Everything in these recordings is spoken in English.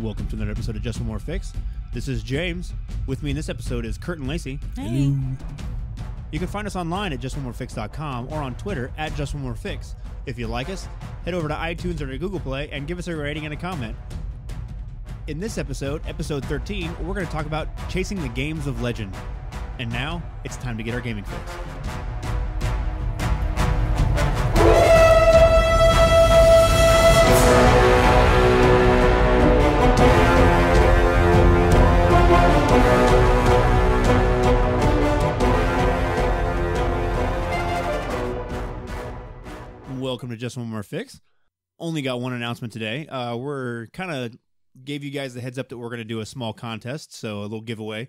Welcome to another episode of Just One More Fix. This is James. With me in this episode is Kurt and Lacey. Hey. Hello. You can find us online at justonemorefix.com or on Twitter at justonemorefix. If you like us, head over to iTunes or to Google Play and give us a rating and a comment. In this episode, episode 13, we're going to talk about chasing the games of legend. And now, it's time to get our gaming fix. Welcome to Just One More Fix. Only got one announcement today. We're kind of gave you guys the heads up that we're going to do a small contest, so a little giveaway.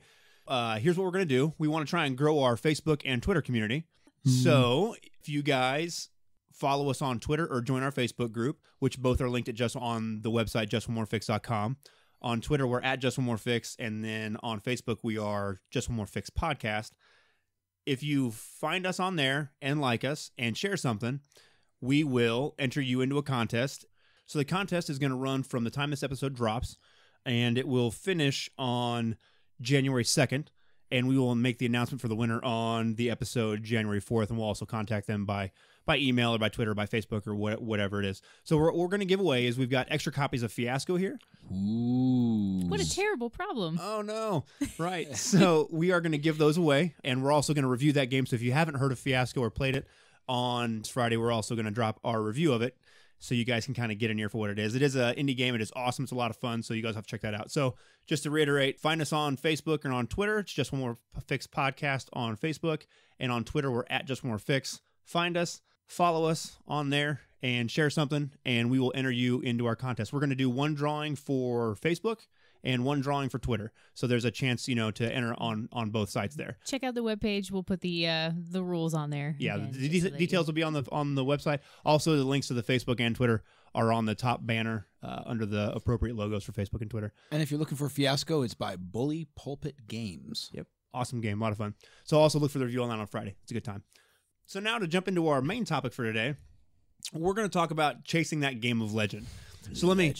Here's what we're going to do. We want to try and grow our Facebook and Twitter community. So if you guys follow us on Twitter or join our Facebook group, which both are linked at just on the website, justonemorefix.com. On Twitter, we're at Just One More Fix, and then on Facebook, we are Just One More Fix Podcast. If you find us on there and like us and share something, we will enter you into a contest. So the contest is going to run from the time this episode drops, and it will finish on January 2nd, and we will make the announcement for the winner on the episode January 4th, and we'll also contact them by email or by Twitter or by Facebook or whatever it is. So what we're going to give away is we've got extra copies of Fiasco here. Ooh. What a terrible problem. Oh, no. Right. So we are going to give those away, and we're also going to review that game. So if you haven't heard of Fiasco or played it, on Friday, we're also going to drop our review of it so you guys can kind of get in here for what it is. It is an indie game. It is awesome. It's a lot of fun, so you guys have to check that out. So just to reiterate, find us on Facebook and on Twitter. It's Just One More Fix Podcast on Facebook, and on Twitter, we're at Just One More Fix. Find us, follow us on there, and share something, and we will enter you into our contest. We're going to do one drawing for Facebook and one drawing for Twitter. So there's a chance, to enter on both sides there. Check out the webpage. We'll put the rules on there. Yeah, the details will be on the website. Also, the links to the Facebook and Twitter are on the top banner under the appropriate logos for Facebook and Twitter. And if you're looking for Fiasco, it's by Bully Pulpit Games. Yep, awesome game, a lot of fun. So also look for the review on that on Friday. It's a good time. So now to jump into our main topic for today, we're going to talk about chasing that game of legend. So let me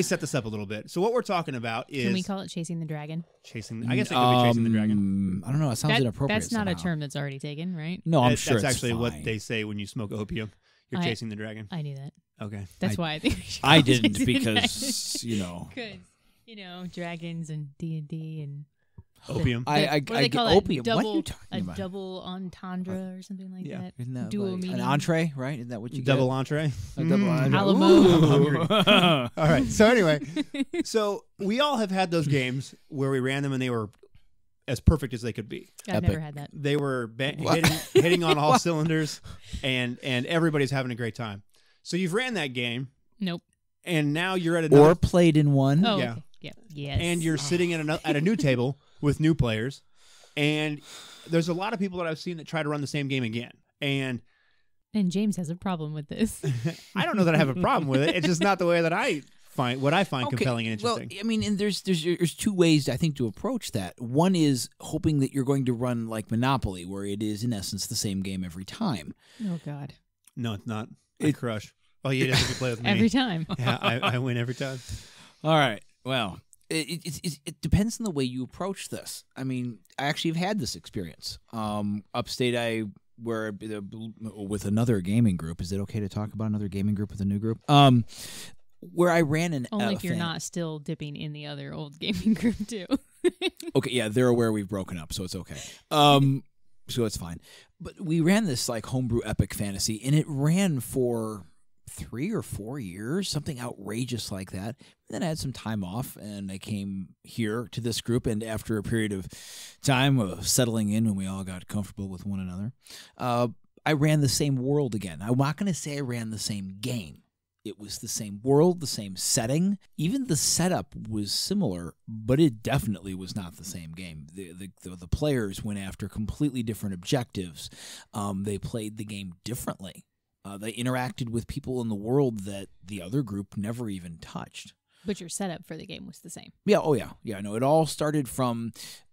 set this up a little bit. So what we're talking about is... Can we call it Chasing the Dragon? I guess it could be Chasing the Dragon. I don't know. It sounds inappropriate. That's not somehow. a term that's already taken, right? No, I'm sure that's it's actually fine. what they say when you smoke opium. You're chasing the dragon. I knew that. Okay. That's why I think we should call I it didn't Chasing the because, Dragon. Because, dragons and D&D and... Opium. What do they call it? Opium. What are you talking about? A double entendre or something like that. Isn't that Dual like meaning. an entree, right? Isn't that what you Double get? entree. A double entree. Alamo. All right. So anyway, we all have had those games where we ran them and they were as perfect as they could be. I've never had that. They were hitting on all cylinders, and everybody's having a great time. So you've ran that game. Nope. And now you're at another... Or played in one. Oh, yeah. okay. Yeah. Yes. And you're sitting at a new table with new players, and there's a lot of people that I've seen that try to run the same game again. And James has a problem with this. I don't know that I have a problem with it. It's just not the way that I find compelling and interesting. Well, I mean, and there's two ways I think to approach that. One is hoping that you're going to run like Monopoly, where it is in essence the same game every time. Oh God. No, it's not. I crush. Oh, you didn't have to play with me Every time. Yeah, I win every time. All right. Well, it depends on the way you approach this. I mean, I actually have had this experience. Upstate, with another gaming group. Is it okay to talk about another gaming group with a new group? Where I ran an only if you're not still dipping in the other old gaming group too. Okay, yeah, they're aware we've broken up, so it's okay. So it's fine. But we ran this like homebrew epic fantasy, and it ran for 3 or 4 years, something outrageous like that. Then I had some time off, and I came here to this group, and after a period of time of settling in when we all got comfortable with one another, I ran the same world again. I'm not going to say I ran the same game. It was the same world, the same setting. Even the setup was similar, but it definitely was not the same game. The players went after completely different objectives. They played the game differently. They interacted with people in the world that the other group never even touched. But your setup for the game was the same. Yeah, oh yeah. Yeah, no, it all started from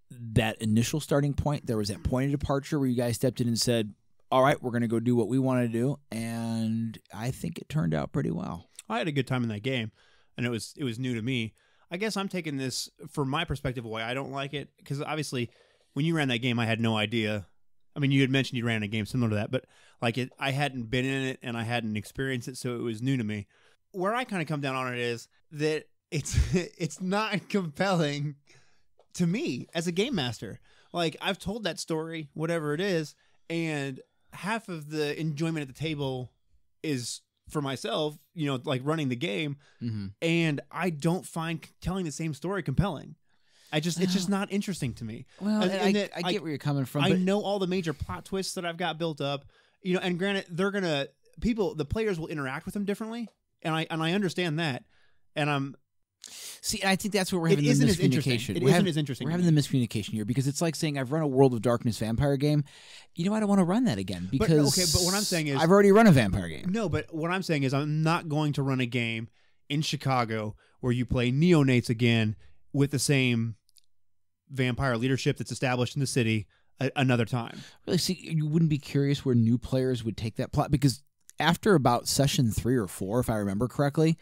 that initial starting point. There was that point of departure where you guys stepped in and said, all right, we're going to go do what we want to do, and I think it turned out pretty well. I had a good time in that game, and it was new to me. I guess I'm taking this from my perspective why I don't like it, because obviously when you ran that game, I had no idea. I mean, you had mentioned you ran a game similar to that, but like I hadn't been in it and I hadn't experienced it, so it was new to me. Where I kind of come down on it is that it's not compelling to me as a game master. Like, I've told that story, whatever it is, and half of the enjoyment at the table is for myself, you know, like running the game, and I don't find telling the same story compelling. It's just not interesting to me. Well, I get where you're coming from. I but know all the major plot twists that I've got built up, you know, and granted, the players will interact with them differently, and I understand that, and I think that's where we're having the miscommunication. It isn't as interesting. We're having the miscommunication here because it's like saying I've run a World of Darkness vampire game. You know, I don't want to run that again because but what I'm saying is I've already run a vampire game. No, but what I'm saying is I'm not going to run a game in Chicago where you play neonates again with the same vampire leadership that's established in the city another time. Really, see, you wouldn't be curious where new players would take that plot because after about session 3 or 4, if I remember correctly,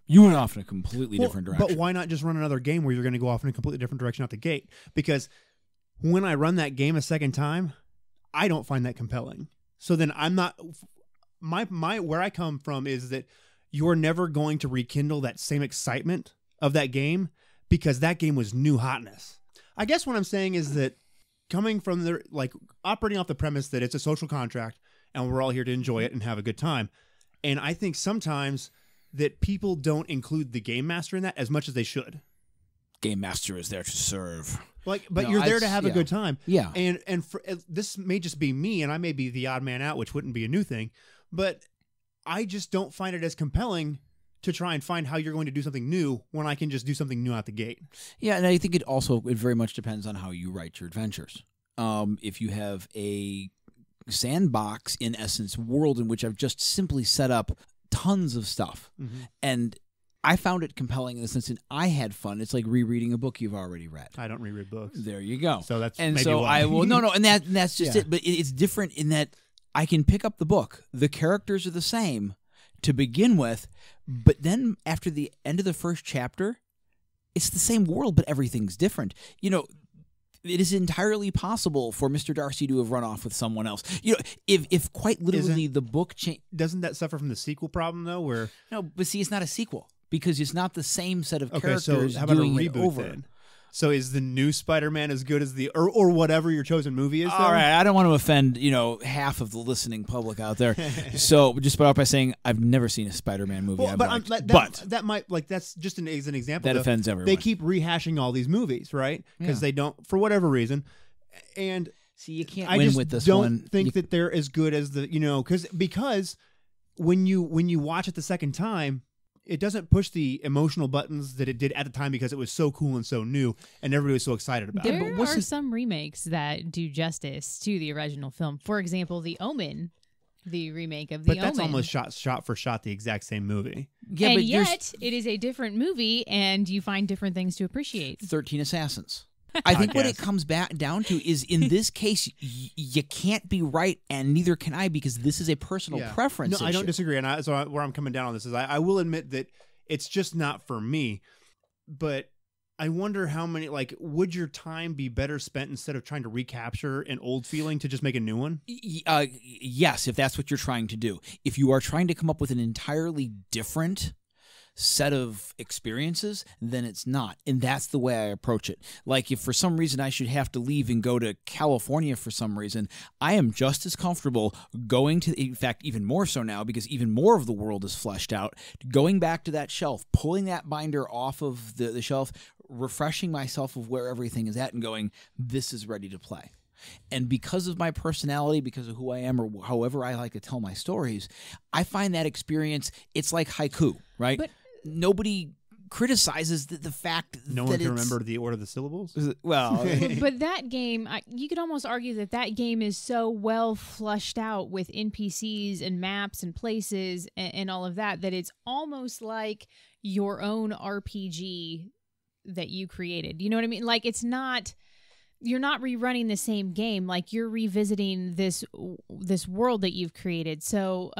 you went off in a completely different direction. But why not just run another game where you're going to go off in a completely different direction out the gate? Because when I run that game a second time, I don't find that compelling. So then I'm not my where I come from is that you're never going to rekindle that same excitement of that game because that game was new hotness. I guess what I'm saying is that coming from the operating off the premise that it's a social contract and we're all here to enjoy it and have a good time. And I think sometimes that people don't include the game master in that as much as they should. Game master is there to serve. But you're there to have a good time. Yeah. And this may just be me, and I may be the odd man out, which wouldn't be a new thing. But I just don't find it as compelling to try and find how you're going to do something new when I can just do something new out the gate. Yeah, and I think it very much depends on how you write your adventures. If you have a sandbox, in essence, world in which I've just simply set up tons of stuff, and I found it compelling in the sense that I had fun. It's like rereading a book you've already read. I don't reread books. There you go. So that's and maybe so why. I will no, and that's just it. But it's different in that I can pick up the book. The characters are the same to begin with, but then after the end of the first chapter, it's the same world, but everything's different. You know, it is entirely possible for Mr. Darcy to have run off with someone else. You know, if quite literally the book doesn't that suffer from the sequel problem though? Where no, but see, it's not a sequel because it's not the same set of characters so how about doing a reboot it over. Then? So is the new Spider-Man as good as the or whatever your chosen movie is? All right, I don't want to offend half of the listening public out there. So just start off by saying I've never seen a Spider-Man movie. Well, but that might that's just as an example. That offends everyone. They keep rehashing all these movies, right? Because they don't, for whatever reason. And see, you can't win with this one. I don't think that they're as good as the because when you watch it the second time, it doesn't push the emotional buttons that it did at the time because it was so cool and so new and everybody was so excited about it. There are some remakes that do justice to the original film. For example, The Omen, the remake of The Omen. But that's almost shot for shot the exact same movie. Yeah, and but yet it is a different movie and you find different things to appreciate. 13 Assassins. I think what it comes back down to is in this case, you can't be right, and neither can I because this is a personal preference issue. I don't disagree, and where I'm coming down on this is I will admit that it's just not for me, but I wonder how many, would your time be better spent instead of trying to recapture an old feeling to just make a new one? Yes, if that's what you're trying to do. If you are trying to come up with an entirely different set of experiences, then it's not. And that's the way I approach it. Like if for some reason I should have to leave and go to California for some reason, I am just as comfortable going to, in fact, even more so now because even more of the world is fleshed out, going back to that shelf, pulling that binder off of the shelf, refreshing myself of where everything is at and going, this is ready to play. And because of my personality, because of who I am, or however I like to tell my stories, I find that experience, it's like haiku, right? But nobody criticizes the fact that no one can remember the order of the syllables. Well, but that game, you could almost argue that game is so well flushed out with NPCs and maps and places and all of that it's almost like your own RPG that you created. You know what I mean? Like you're not rerunning the same game. Like you're revisiting this world that you've created. So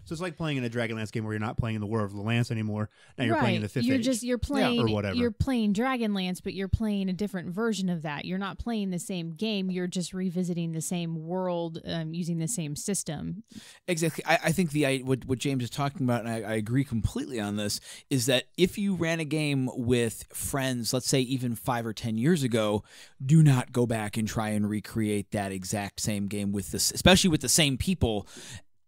So it's like playing in a Dragonlance game where you're not playing in the War of the Lance anymore. Now you're playing in the 5th Age. You're playing or whatever. You're playing Dragonlance, but you're playing a different version of that. You're not playing the same game. You're just revisiting the same world using the same system. Exactly. I think what James is talking about, and I agree completely on this, is that if you ran a game with friends, let's say even 5 or 10 years ago, do not go back and try and recreate that exact same game with this, especially with the same people.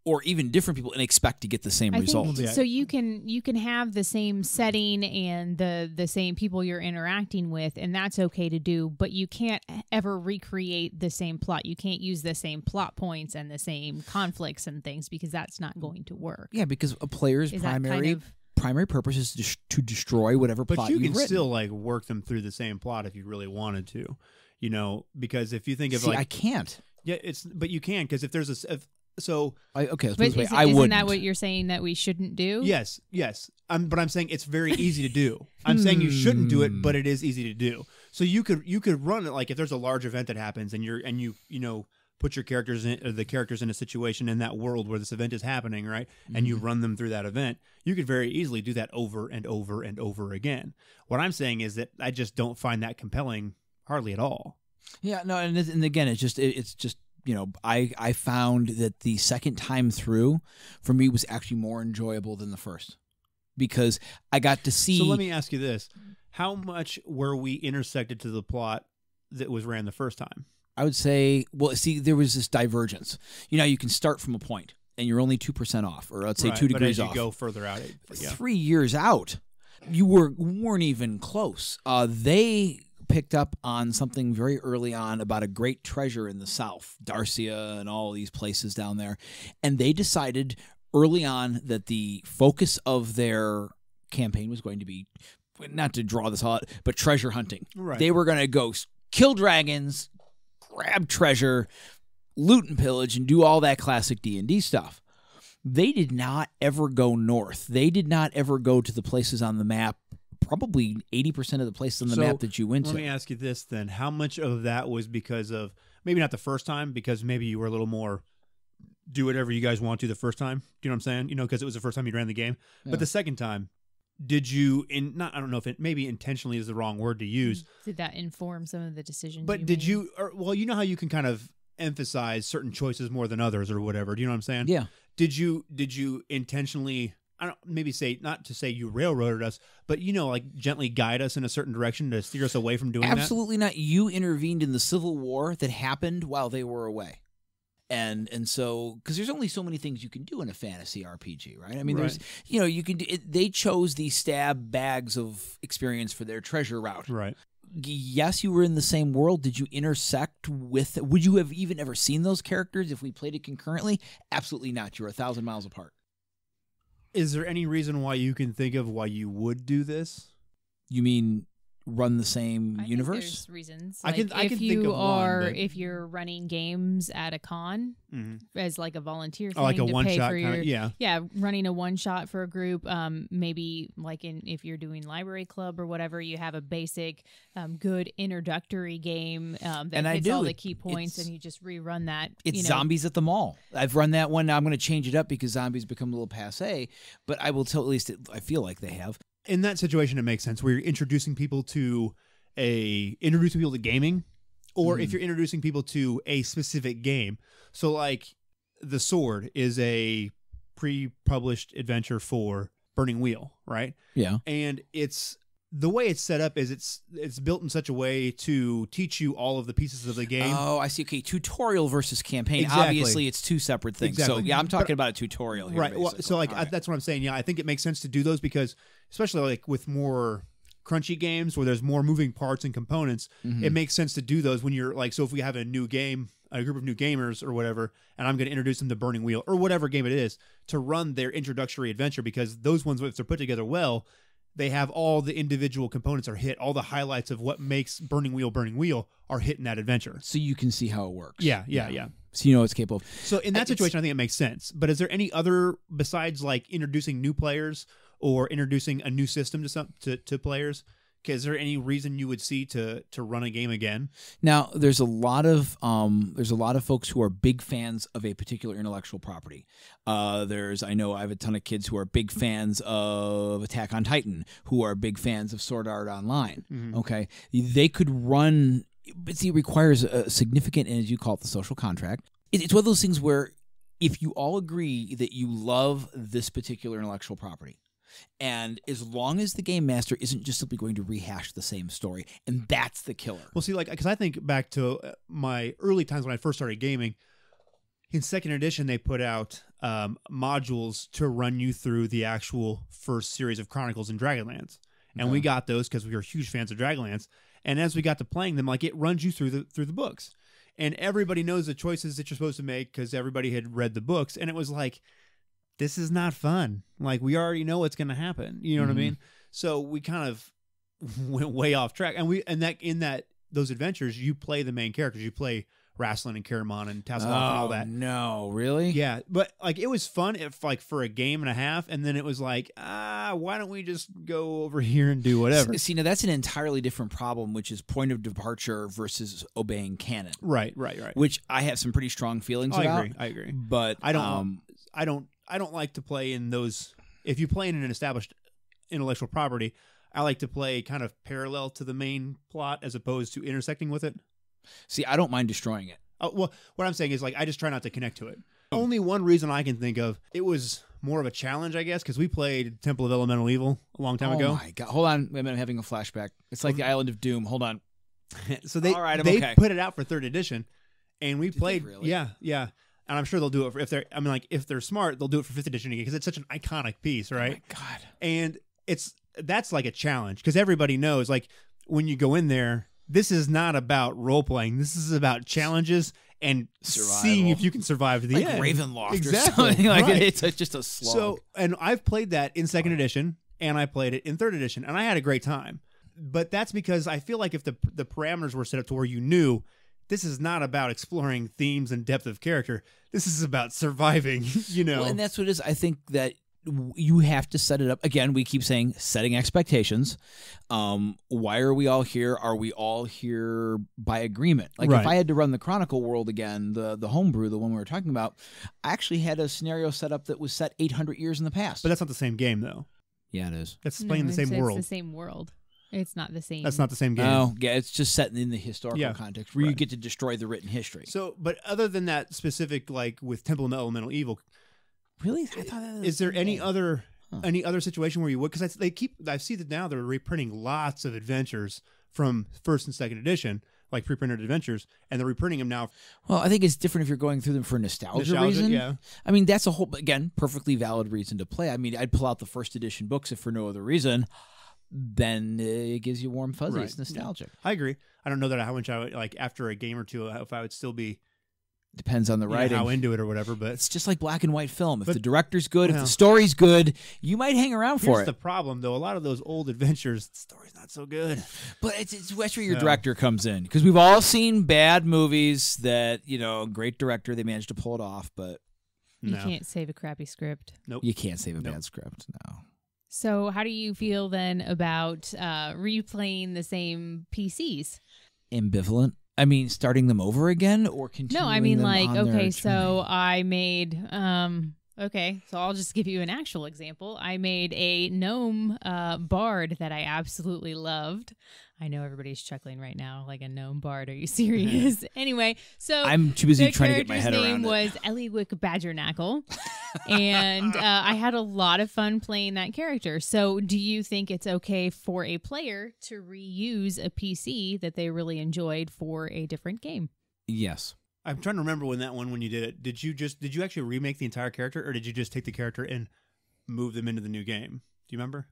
Or even different people, and expect to get the same results. So you can have the same setting and the same people you're interacting with, and that's okay to do. But you can't ever recreate the same plot. You can't use the same plot points and the same conflicts and things because that's not going to work. Yeah, because a player's primary purpose is to destroy whatever plot you've written. But you can still like work them through the same plot if you really wanted to, because if you think of I can't. Yeah, but you can because if there's So okay, but isn't that what you're saying that we shouldn't do? Yes. But I'm saying it's very easy to do. I'm saying you shouldn't do it, but it is easy to do. So you could run it like if there's a large event that happens and you put your characters the characters in a situation in that world where this event is happening, right? And you run them through that event. You could very easily do that over and over and over again. What I'm saying is that I just don't find that compelling hardly at all. Yeah, no, and again, it's just. I found that the second time through, for me, was actually more enjoyable than the first. Because I got to see... So let me ask you this. How much were we intersected to the plot that was ran the first time? I would say, there was this divergence. You can start from a point, and you're only 2% off, or let's say 2 degrees off. But as you go further out... 3 years out, you weren't even close. They... picked up on something very early on about a great treasure in the south, Darcia and all these places down there. And they decided early on that the focus of their campaign was going to be, not to draw this out, but treasure hunting. Right. They were going to go kill dragons, grab treasure, loot and pillage, and do all that classic D&D stuff. They did not ever go north. They did not ever go to the places on the map, probably 80% of the places on the map that you went to. Let me ask you this then. How much of that was because of, maybe not the first time, because maybe you were a little more do whatever you guys want to the first time? Do you know what I'm saying? Because it was the first time you ran the game. Yeah. But the second time, did you, I don't know if it maybe intentionally is the wrong word to use. Did that inform some of the decisions But you did made? you, you know how you can kind of emphasize certain choices more than others or whatever. Do you know what I'm saying? Yeah. Did you intentionally... I don't maybe say not to say you railroaded us, but like gently guide us in a certain direction to steer us away from doing that? Absolutely not. You intervened in the Civil War that happened while they were away. And so, because there's only so many things you can do in a fantasy RPG, right? I mean, there's, you can do it, they chose these stab bags of experience for their treasure route. Right. Yes, you were in the same world. Did you intersect with, would you have even ever seen those characters if we played it concurrently? Absolutely not. You're 1,000 miles apart. Is there any reason why you can think of why you would do this? You mean run the same universe? Think there's reasons. I can think of one, but... if you're running games at a con as like a volunteer thing, like a one shot kind of, running a one shot for a group. Maybe like if you're doing library club or whatever, you have a basic good introductory game that hits all the key points, and you just rerun that. It's Zombies at the Mall. I've run that one. Now I'm going to change it up because zombies become a little passé, but I will tell, at least I feel like they have. In that situation, it makes sense where you're introducing people to gaming, or if you're introducing people to a specific game. So, like, The Sword is a pre-published adventure for Burning Wheel, right? Yeah. And the way it's set up is it's built in such a way to teach you all of the pieces of the game. Oh, I see. Okay, tutorial versus campaign. Exactly. Obviously, it's two separate things. Exactly. So, yeah, I'm talking about a tutorial here. Right. Well, so, like, that's what I'm saying. Yeah, I think it makes sense to do those because, especially like with more crunchy games where there's more moving parts and components, it makes sense to do those when you're like, so if we have a new game, a group of new gamers or whatever, and I'm going to introduce them to Burning Wheel or whatever game it is to run their introductory adventure, because those ones, if they're put together well, they have all the individual components are hit. All the highlights of what makes Burning Wheel are hit in that adventure. So you can see how it works. Yeah. So you know it's capable of. So in that situation, I think it makes sense. But is there any other, besides like introducing new players or introducing a new system to players, Is there any reason you would see to run a game again? Now, there's a lot of folks who are big fans of a particular intellectual property. I know I have a ton of kids who are big fans of Attack on Titan, who are big fans of Sword Art Online. Okay, they could run, but see, it requires a significant, and as you call it, the social contract. It's one of those things where if you all agree that you love this particular intellectual property, and as long as the game master isn't just simply going to rehash the same story, and that's the killer. Well, see, because I think back to my early times when I first started gaming, in 2nd edition, they put out modules to run you through the actual first series of Chronicles in Dragonlance. And we got those because we were huge fans of Dragonlance. And as we got to playing them, it runs you through the books. And everybody knows the choices that you're supposed to make because everybody had read the books. And it was like, this is not fun. We already know what's going to happen. You know what I mean? So we kind of went way off track. And in those adventures, you play the main characters. You play Rassilon and Caramon and Tasselhoff and all that. No, really? Yeah, but it was fun for a game and a half, and then it was why don't we just go over here and do whatever? See, now that's an entirely different problem, which is point of departure versus obeying canon. Right. Which I have some pretty strong feelings about. I agree. But I don't like to play in those. If you play in an established intellectual property, I like to play kind of parallel to the main plot as opposed to intersecting with it. See, I don't mind destroying it. Well, what I'm saying is I just try not to connect to it. Only one reason I can think of, it was more of a challenge, I guess, because we played Temple of Elemental Evil a long time ago. Oh my God. Hold on. I'm having a flashback. It's like the Island of Doom. Hold on. So they okay. put it out for 3rd edition, and we played. Really? Yeah. And I'm sure they'll do it if they're smart, they'll do it for 5th edition again because it's such an iconic piece, right? Oh my God. And that's like a challenge because everybody knows when you go in there, this is not about role playing. This is about challenges and seeing if you can survive to the end. Ravenloft exactly. or something. Right. It's just a slog. So, and I've played that in 2nd edition, and I played it in 3rd edition, and I had a great time. But that's because I feel like if the parameters were set up to where you knew this is not about exploring themes and depth of character, this is about surviving, Well, and that's what it is. I think that you have to set it up. Again, we keep saying setting expectations. Why are we all here? Are we all here by agreement? If I had to run the Chronicle world again, the homebrew, the one we were talking about, I actually had a scenario set up that was set 800 years in the past. But that's not the same game, though. Yeah, it is. That's playing the same world. It's the same world. It's not the same. That's not the same game. Oh, yeah, it's just set in the historical context where you get to destroy the written history. So, but other than that specific, with Temple of Elemental Evil, really, I thought that was is there any other situation where you would? Because I see that now they're reprinting lots of adventures from 1st and 2nd edition, like pre-printed adventures, and they're reprinting them now. Well, I think it's different if you're going through them for nostalgia reason. Yeah. I mean, that's a whole, again, perfectly valid reason to play. I mean, I'd pull out the 1st edition books if for no other reason. Then it gives you warm fuzzies. It's nostalgic. Yeah. I agree. I don't know that how much I would, after a game or two, if I would still be. Depends on the writing. How into it or whatever, but it's just like black and white film. If the director's good, if the story's good, you might hang around for it. Here's the problem, though. A lot of those old adventures, the story's not so good. But it's where your director comes in. Because we've all seen bad movies that, great director, they managed to pull it off, but... You can't save a crappy script. Nope. You can't save a bad script, no. So how do you feel then about replaying the same PCs? Ambivalent. I mean, starting them over again or continuing No, I mean, them on their okay, so journey? I made, okay, so I'll just give you an actual example. I made a gnome bard that I absolutely loved. I know everybody's chuckling right now, like a gnome bard. Are you serious? Anyway, so I'm too busy trying to get my head around it. The character's name was Eliwick Badgerknackle, and I had a lot of fun playing that character. So do you think it's okay for a player to reuse a PC that they really enjoyed for a different game? Yes. I'm trying to remember when you did it. Did you actually remake the entire character, or did you just take the character and move them into the new game? Do you remember?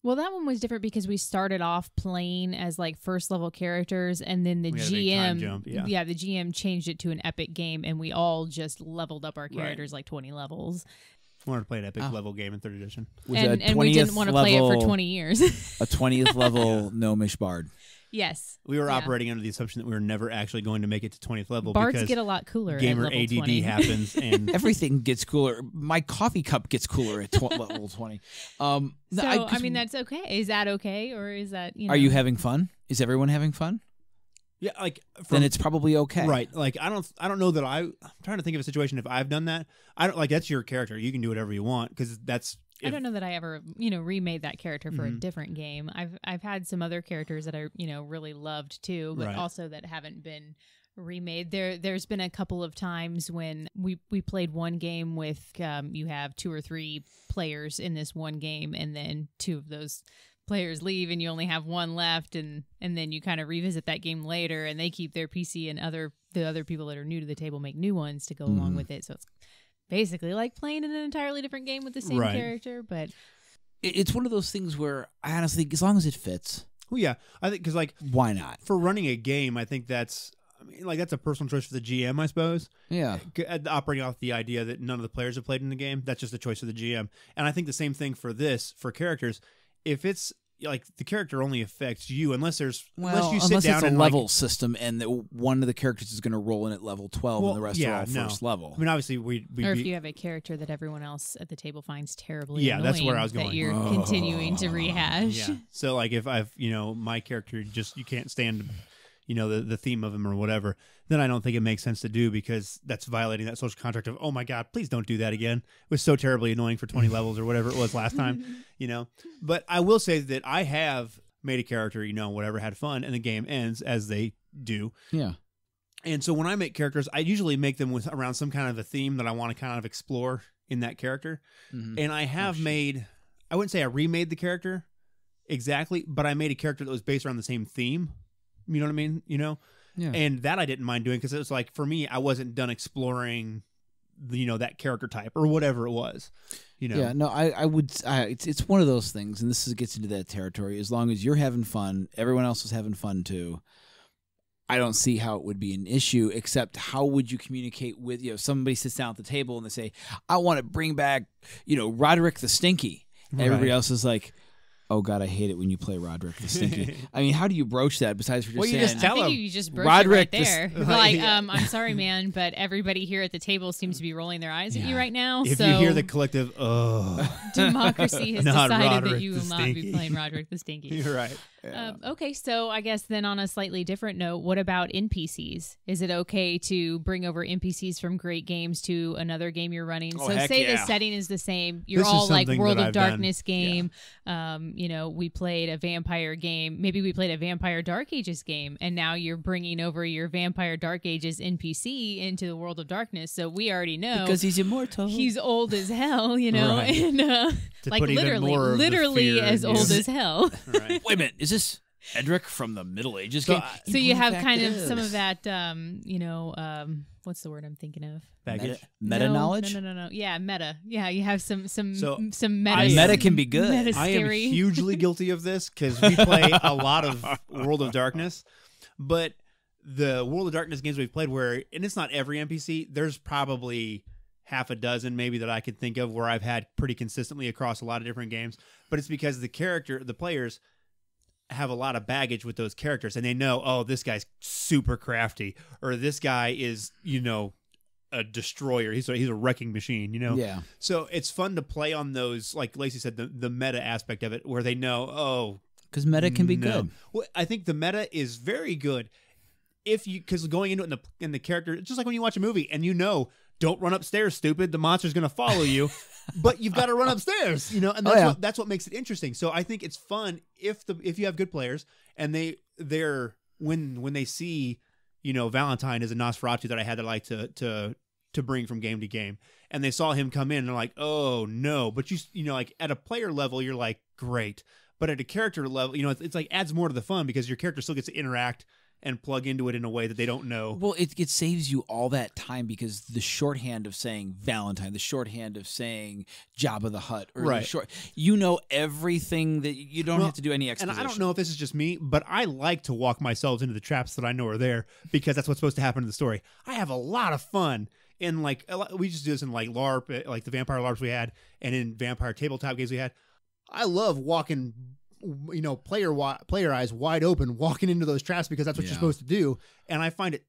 Well, that one was different because we started off playing as first level characters, and then the GM, the GM changed it to an epic game, and we all just leveled up our characters 20 levels. I wanted to play an epic level game in 3rd edition. And we didn't want to play it for 20 years. A 20th level gnomish bard. Yes. We were Yeah. operating under the assumption that we were never actually going to make it to 20th level Bards because get a lot cooler gamer at level ADD 20. happens, and Everything gets cooler. My coffee cup gets cooler at level 20. So, I mean, that's okay. Is that okay? Or is that, Are you having fun? Is everyone having fun? yeah, like Then it's probably okay. right. Like I don't know that I'm trying to think of a situation if I've done that. I don't like that's your character. You can do whatever you want because that's. I don't know that I ever, remade that character for a Mhm. different game. I've had some other characters that I, really loved too, but Right. also that haven't been remade. There's been a couple of times when we played one game with you have 2 or 3 players in this one game, and then 2 of those players leave and you only have 1 left, and then you kind of revisit that game later and they keep their PC, and the other people that are new to the table make new ones to go along with it. So it's basically like playing in an entirely different game with the same Right. character, but It's one of those things where I honestly, as long as it fits, Well, yeah, I think because like why not? for running a game, I think that's. I mean, like that's a personal choice for the GM, I suppose. Yeah. Operating off the idea that none of the players have played in the game, that's just a choice of the GM. And I think the same thing for this for characters. If it's like the character only affects you, unless you sit unless down it's a and level system and one of the characters is going to roll in at level 12 and the rest are all first level. I mean, obviously we or if you have a character that everyone else at the table finds terribly Yeah, that's where annoying I was going. that you're continuing to rehash. Yeah. So like if I've my character just you can't stand the theme of him or whatever, then I don't think it makes sense to do because that's violating that social contract of, oh my God, please don't do that again. It was so terribly annoying for 20 levels or whatever it was last time, But I will say that I have made a character, whatever, had fun, and the game ends as they do. Yeah. And so when I make characters, I usually make them around some kind of a theme that I want to kind of explore in that character. Mhm. And I have I wouldn't say I remade the character exactly, but I made a character that was based around the same theme. You know what I mean? Yeah. And that I didn't mind doing because it was like, for me, I wasn't done exploring, that character type or whatever it was. Yeah, no, I would. It's one of those things, and gets into that territory. As long as you're having fun, everyone else is having fun too. I don't see how it would be an issue, except how would you communicate with, somebody sits down at the table and they say, I want to bring back, Roderick the Stinky. And everybody else is like, oh God, I hate it when you play Roderick the Stinky. I mean, how do you broach that besides for just saying, just tell I think him. you just broach Roderick it right there. Like, I'm sorry, man, but everybody here at the table seems to be rolling their eyes at you right now. If so you hear the collective, democracy has Not decided Roderick that you the will not be Stinky. playing Roderick the Stinky. You're right. Okay, so I guess then on a slightly different note, what about NPCs? Is it okay to bring over NPCs from great games to another game you're running? Oh, so heck say the yeah. setting is the same. You're This is all like something World that of I've done. Darkness game. We played a vampire game. Maybe we played a Vampire Dark Ages game, and now you're bringing over your Vampire Dark Ages NPC into the World of Darkness. So we already know because he's immortal. he's old as hell, Right. and To like put even more of the literally fear as in old you. as hell. Right. Wait a minute, is this Edric from the Middle Ages So, game? So you have Fact kind of is. some of that, what's the word I'm thinking of? Baggage. Meta No, knowledge. No. Yeah, meta. Yeah, you have some So, meta. Meta can be good. Meta I am scary. hugely guilty of this because we play a lot of World of Darkness, but the World of Darkness games we've played and it's not every NPC, there's probably half a dozen maybe that I could think of where I've had pretty consistently across a lot of different games, but it's because the players have a lot of baggage with those characters and they know, oh, this guy's super crafty or this guy is, a destroyer. He's a wrecking machine, Yeah. So it's fun to play on those, like Lacey said, the meta aspect of it, where they know, oh, Because meta can be no. good. Well, I think the meta is very good because going into it in the character, it's just like when you watch a movie and don't run upstairs, stupid. The monster's going to follow you, but you've got to run upstairs, and that's what makes it interesting. So I think it's fun if you have good players and they're when they see. Valentine is a Nosferatu that I had to like to bring from game to game. And they saw him come in and they're like, oh no. But like at a player level, you're like, great. But at a character level, it's like adds more to the fun because your character still gets to interact and plug into it in a way that they don't know. Well, it saves you all that time because the shorthand of saying Valentine, the shorthand of saying Jabba the Hutt, or Right. everything that you don't have to do any exposition. And I don't know if this is just me, but I like to walk myself into the traps that I know are there because that's what's supposed to happen in the story. I have a lot of fun. And we just do this in like LARP, like the vampire LARPs we had, and in vampire tabletop games we had. I love walking player eyes wide open walking into those traps because that's what you're supposed to do. And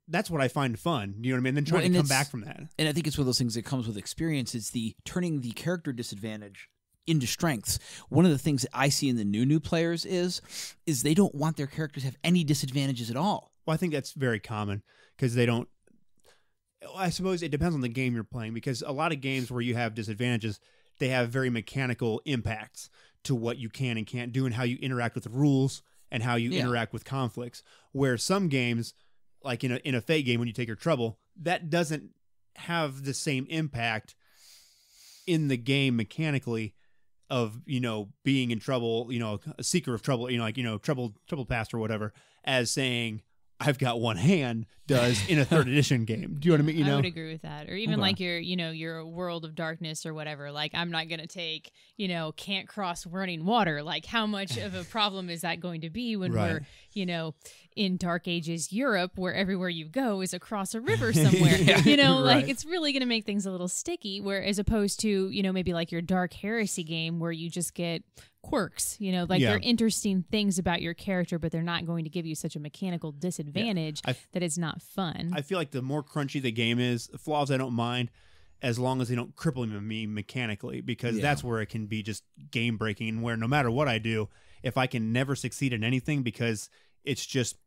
that's what I find fun. You know what I mean? Then trying to come back from that. And I think it's one of those things that comes with experience. It's the turning the character disadvantage into strengths. One of the things that I see in the new players is they don't want their characters to have any disadvantages at all. Well, I think that's very common because they don't. I suppose it depends on the game you're playing, because a lot of games where you have disadvantages, they have very mechanical impacts to what you can and can't do and how you interact with the rules and how you interact with conflicts. Where some games, like in a Fate game, when you take your trouble, that doesn't have the same impact in the game mechanically of, being in trouble, a seeker of trouble, trouble past or whatever, as saying, I've got one hand does in a 3rd edition game. Do you know what I mean? I would agree with that. Or even like your World of Darkness or whatever. Like, I'm not going to take, can't cross running water. Like, how much of a problem is that going to be when we're, in Dark Ages Europe, where everywhere you go is across a river somewhere? Like, it's really going to make things a little sticky. Where as opposed to, maybe like your Dark Heresy game where you just get quirks, they're interesting things about your character, but they're not going to give you such a mechanical disadvantage that it's not fun. I feel like the more crunchy the game is, flaws I don't mind, as long as they don't cripple me mechanically, because that's where it can be just game breaking, and where no matter what I do, if I can never succeed in anything because it's just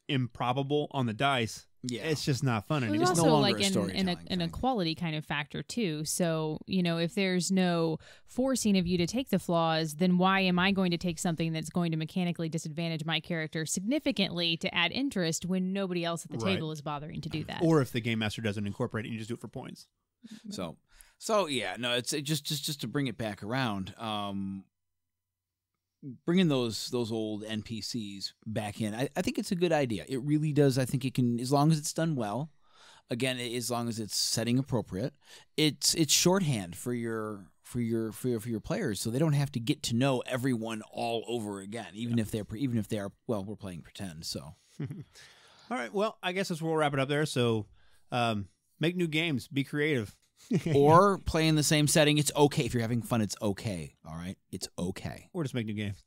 improbable on the dice, it's just not fun anymore. It's also like an equality kind of factor too. So, if there's no forcing of you to take the flaws, then why am I going to take something that's going to mechanically disadvantage my character significantly to add interest when nobody else at the table is bothering to do that? Or if the game master doesn't incorporate it, you just do it for points. So yeah, no, it's just to bring it back around. Bringing those old NPCs back in, I think it's a good idea. It really does. I think it can, as long as it's done well. Again, as long as it's setting appropriate, it's shorthand for your players, so they don't have to get to know everyone all over again, even if they are we're playing pretend. So, all right. Well, I guess we'll wrap it up there. So, make new games, be creative. Or play in the same setting. It's okay. If you're having fun, it's okay. All right? It's okay. Or just make new games.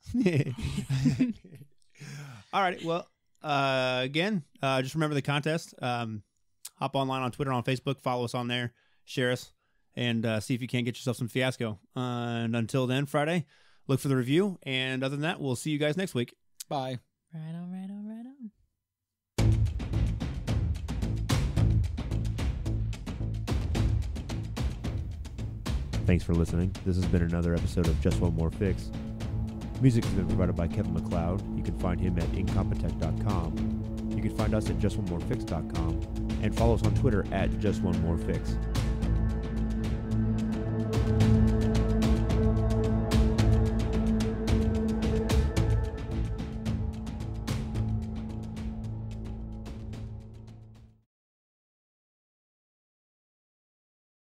All right. Well, again, just remember the contest. Hop online on Twitter, on Facebook. Follow us on there. Share us. And see if you can't get yourself some Fiasco. And until then, Friday, look for the review. And other than that, we'll see you guys next week. Bye. Right on. Thanks for listening. This has been another episode of Just One More Fix. Music has been provided by Kevin MacLeod. You can find him at incompetech.com. You can find us at justonemorefix.com and follow us on Twitter at JustOneMoreFix.